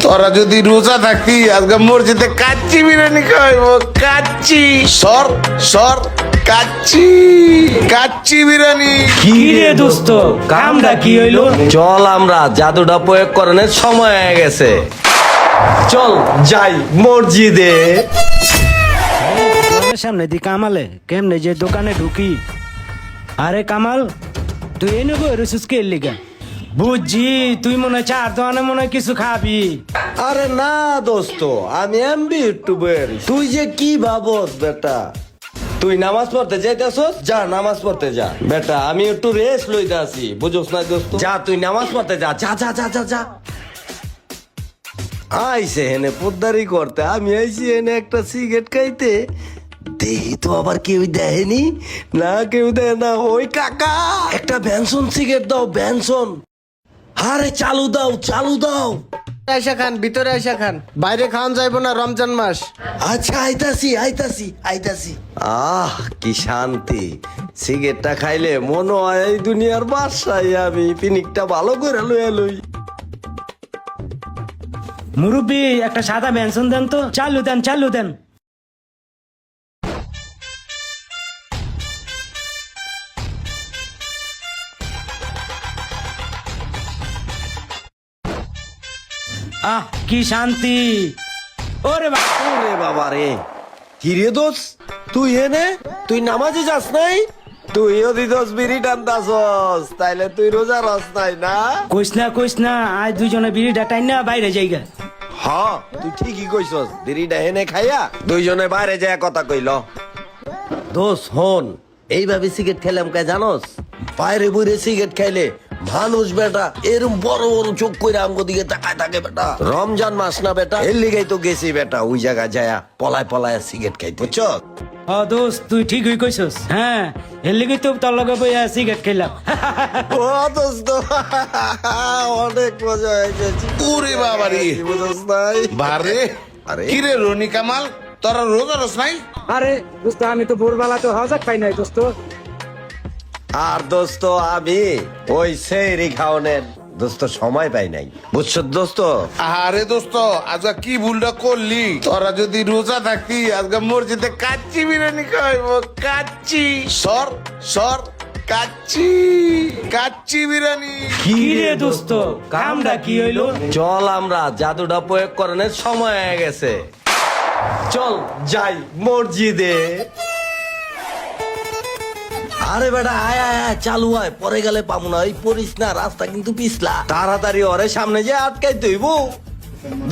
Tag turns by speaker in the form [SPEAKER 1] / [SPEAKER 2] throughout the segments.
[SPEAKER 1] তোরা যদি রোজা থাকতি আজকে মসজিদে কাচ্চি বিরিয়ানি খাইবো। কাচ্চি সর সর কাচ্চি কাচ্চি বিরিয়ানি।
[SPEAKER 2] কি রে দোস্ত, কামটা কি হইলো?
[SPEAKER 3] চল আমরা জাদুটা প্রয়োগ করানোর সময় হয়ে গেছে। চল যাই মসজিদে।
[SPEAKER 2] সামনে দি কামালে কেমনে যে দোকানে ঢুকি। আরে কামাল, তুই এনে বই রসুস কে লিগা? বুঝছি তুই মনে হয় চার দোকানে মনে হয় কিছু খাবি।
[SPEAKER 3] আরে না দোস্ত, আমি এমবি ইউটিউবের। তুই যে কি ভাবস বেটা? তুই নামাজ পড়তে যাইতেছস, যা নামাজ পড়তে যা। বেটা আমি একটু রেস্ট লইতে আসি, বুঝছ না দোস্ত? যা তুই নামাজ পড়তে যা, যা যা যা যা যা। আইসে হেনে পোদ্দারি করতে, আমি আইসি হেনে একটা সিগারেট খাইতে। দেহি তো আবার কেউ দেয়নি না, কেউ দেয় না। ওই কাকা একটা ব্যানসন সিগারেট দাও, ব্যানসন। আরে চালু দাও, চালু দাও।
[SPEAKER 4] আয়সা খান, ভিতরে আয়সা খান, বাইরে খাওয়ান যাইব না, রমজান মাস।
[SPEAKER 3] আচ্ছা আইতাছি আইতাছি আইতাছি। আহ কি শান্তি, সিগারেটটা খাইলে মনে হয় এই দুনিয়ার বাসায় আমি পিনিকটা ভালো করে লইয়া লই।
[SPEAKER 2] মুরব্বী একটা সাদা বেনসন দেন তো। চালু দেন, চালু দেন। আহ কি শান্তি। ওরে বাবা,
[SPEAKER 3] ওরে বাবা রে, কি রে দোষ তুই এনে? তুই নামাজে যাস নাই? তুই যদি দোষ বিড়ি টানতাছস তাইলে তুই রোজা রস নাই না?
[SPEAKER 2] কইস না আজ দুজনে বিড়িটা টাইন না বাইরে যাইগা।
[SPEAKER 3] হ্যাঁ তুই ঠিকই কইছস, বিড়িটা এনে খাইয়া দুইজনে বাইরে যায় কথা কইল। দোষ হন, এইভাবে সিগারেট খেলাম কে জানোস? বাইরে বইরে সিগারেট খাইলে মানুষ বেটা এরম বড় বড় চোখ করে আমগো দিকে তাকায় থাকে বেটা। রমজান মাস না বেটা, এর লিগাই তো গেছি বেটা ওই জায়গায় যায়া পলায় পলায় সিগারেট খাইতে, বুঝছো?
[SPEAKER 2] ও দোস্ত, তুই ঠিকই কইছস। হ্যাঁ, এর লিগে তো তোর লগে বইয়া সিগারেট খেলাম।
[SPEAKER 3] ও দোস্ত অনেক মজা হয়েছে।
[SPEAKER 1] ওরে বাবারে
[SPEAKER 3] বুঝছ নাই?
[SPEAKER 1] বারে।
[SPEAKER 3] আরে।
[SPEAKER 1] কি রে রনি কামাল, তোরা রোজা রস নাই?
[SPEAKER 4] আরে দোস্ত, আমি তো ভোরবেলা তো হজক পাই নাই দোস্ত।
[SPEAKER 3] আর দোস্ত আমি ওই সেই খাওয়ানের দোস্ত সময় পাই নাই, বুঝছো দোস্ত?
[SPEAKER 1] আরে দোস্ত, আজকে কি ভুলটা করলি? তোরা যদি রোজা থাকতি আজকে মসজিদে কাচ্চি বিরিয়ানি খাইবো। কাচ্চি সর সর কাচ্চি কাচ্চি বিরিয়ানি।
[SPEAKER 2] কি রে দোস্ত, কামটা কি হইলো?
[SPEAKER 3] চল আমরা জাদুটা প্রয়োগ করানোর সময় হয়ে গেছে। চল যাই মসজিদে। আরে বেটা আয় আয় আয়, চালু হয়, পরে গেলে পাবো না। ওই পড়িস না, রাস্তা কিন্তু পিছলা। তাড়াতাড়ি ওরে সামনে যে আটকাই তুইব।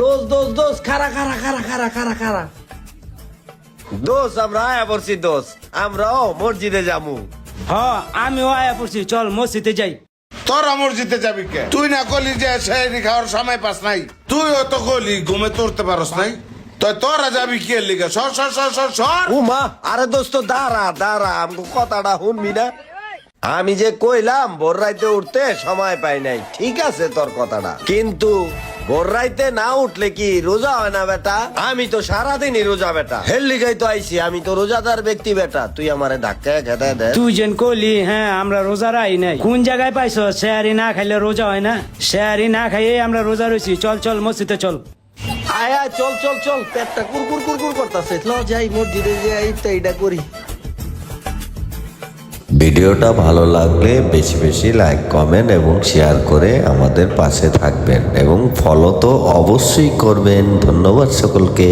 [SPEAKER 3] দোষ দোষ দোষ, খারা খারা খারা খারা খারা খারা। দোষ আমরা আয়া পড়ছি, দোষ আমরাও মসজিদে যাবো।
[SPEAKER 2] হ, আমিও আয়া পড়ছি, চল মসজিদে যাই।
[SPEAKER 1] তোরা মসজিদে যাবি কে? তুই না কলি যে সেহরি খাওয়ার সময় পাস নাই? তুইও তো কলি ঘুমে তোরতে পারস নাই? তো তোরা যাবি কি এর লিগে? সর সর সর সর সর।
[SPEAKER 3] উমা আরে দোস্ত দাঁড়া দাঁড়া, আমাকে কথাটা শুনবি না? আমি যে কইলাম ভোর রাইতে উঠতে সময় পাই নাই, ঠিক আছে তোর কথাটা, কিন্তু ভোর রাইতে না উঠলে কি রোজা হয় না বেটা? আমি তো সারাদিনই রোজা বেটা, হেললিগাই তো আইছি, আমি তো রোজাদার ব্যক্তি বেটা। তুই আমারে ধাক্কা খেতে দে।
[SPEAKER 2] তুই যেন কলি হ্যাঁ আমরা রোজা রাই নাই, কোন জায়গায় পাইছ? শেয়ারি না খাইলে রোজা হয় না? শেয়ারি না খাইয়ে আমরা রোজা রয়েছি। চল চল মসজিদে চল।
[SPEAKER 3] আয় আয় চল চল চল, পেটটা কুরকুর কুরকুর করতেছে। ল যাই মসজিদে যাই, তো এইটা করি।
[SPEAKER 5] ভিডিওটা ভালো লাগলে বেশি বেশি লাইক কমেন্ট এবং শেয়ার করে আমাদের পাশে থাকবেন এবং ফলো তো অবশ্যই করবেন। ধন্যবাদ সকলকে।